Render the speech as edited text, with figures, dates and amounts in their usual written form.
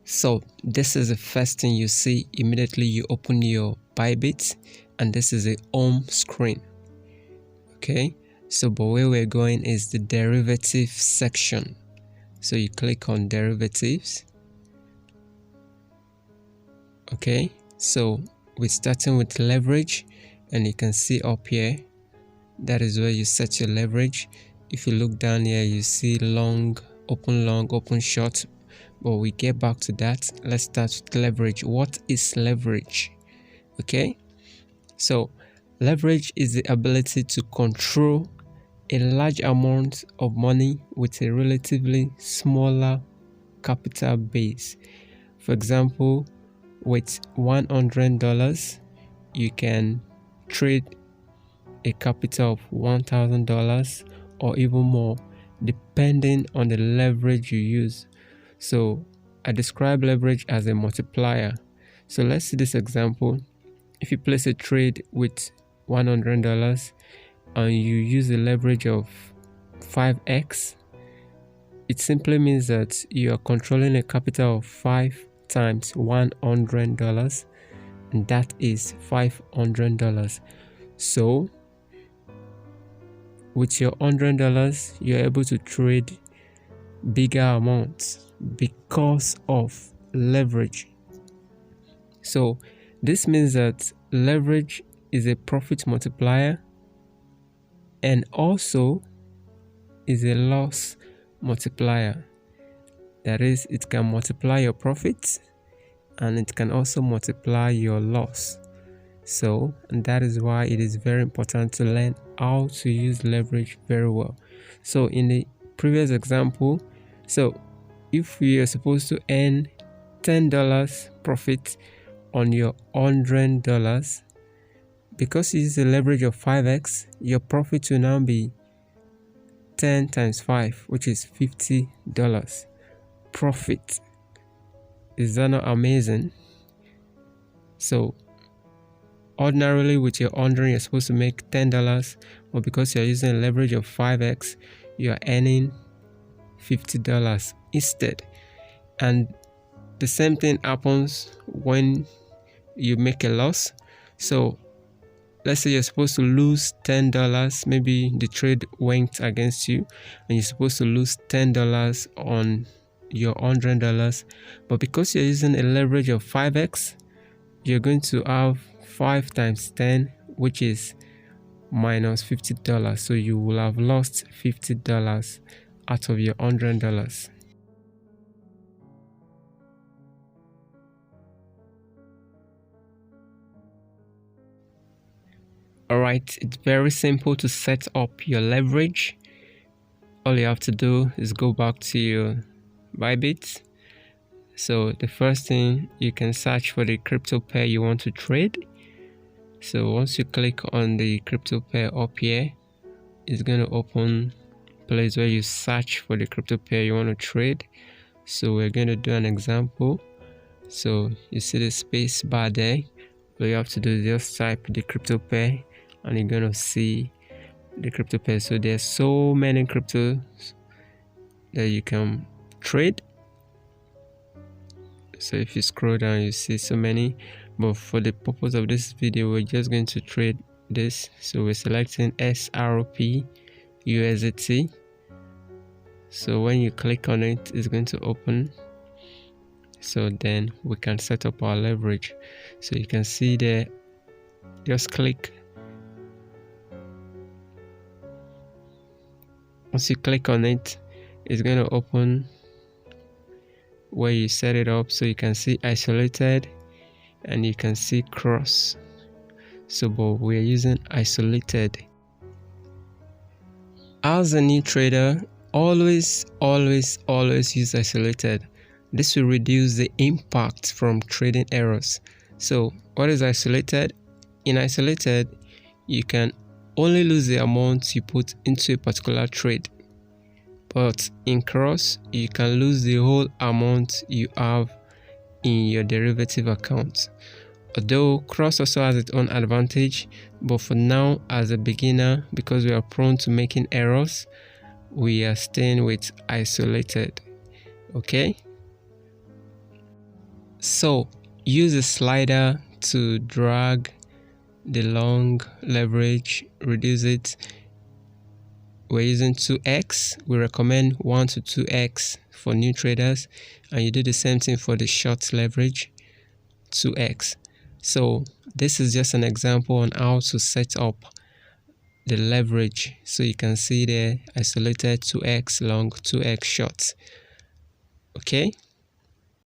So this is the first thing you see immediately you open your Bybit, and this is a home screen. Okay, so but where we're going is the derivative section. So you click on derivatives. Okay, so we're starting with leverage, and you can see up here that is where you set your leverage. If you look down here, you see long, open short, but we get back to that. Let's start with leverage. What is leverage? Okay, so leverage is the ability to control a large amount of money with a relatively smaller capital base. For example, with $100 you can trade a capital of $1,000 or even more, depending on the leverage you use. So I describe leverage as a multiplier. So let's see this example. If you place a trade with $100 and you use a leverage of 5x, it simply means that you are controlling a capital of 5 times $100, and that is $500. So with your $100 you're able to trade bigger amounts because of leverage. So this means that leverage is a profit multiplier and also is a loss multiplier. That is, it can multiply your profits and it can also multiply your loss. So, and that is why it is very important to learn how to use leverage very well. So in the previous example, so if we are supposed to earn $10 profit on your $100, because you use a leverage of 5x, your profit will now be 10 times 5, which is $50 profit. Is that not amazing? So ordinarily with your 100 you're supposed to make $10, but because you're using a leverage of 5x, you're earning $50 instead. And the same thing happens when you make a loss. So let's say you're supposed to lose $10, maybe the trade went against you and you're supposed to lose $10 on your $100, but because you're using a leverage of 5x, you're going to have 5 times 10, which is minus $50. So you will have lost $50 out of your $100. Alright, it's very simple to set up your leverage. All you have to do is go back to your Bybit. So the first thing, you can search for the crypto pair you want to trade. So once you click on the crypto pair up here, it's going to open a place where you search for the crypto pair you want to trade. So we're going to do an example. So you see the space bar there. All you have to do is just type the crypto pair and you're going to see the crypto pair. So there's so many cryptos that you can trade. So if you scroll down, you see so many, but for the purpose of this video we're just going to trade this. So we're selecting SRP USDT. So when you click on it, it's going to open. So then we can set up our leverage. So you can see there, just click. Once you click on it, it's going to open where you set it up. So you can see isolated and you can see cross. So but we're using isolated. As a new trader, always use isolated. This will reduce the impact from trading errors. So what is isolated? In isolated, you can only lose the amount you put into a particular trade, but in cross you can lose the whole amount you have in your derivative account. Although cross also has its own advantage, but for now, as a beginner, because we are prone to making errors, we are staying with isolated. Okay, So use the slider to drag the long leverage, reduce it. We're using 2x. We recommend 1 to 2x for new traders, and you do the same thing for the short leverage, 2x. So this is just an example on how to set up the leverage. So you can see there isolated 2x long, 2x short. Okay,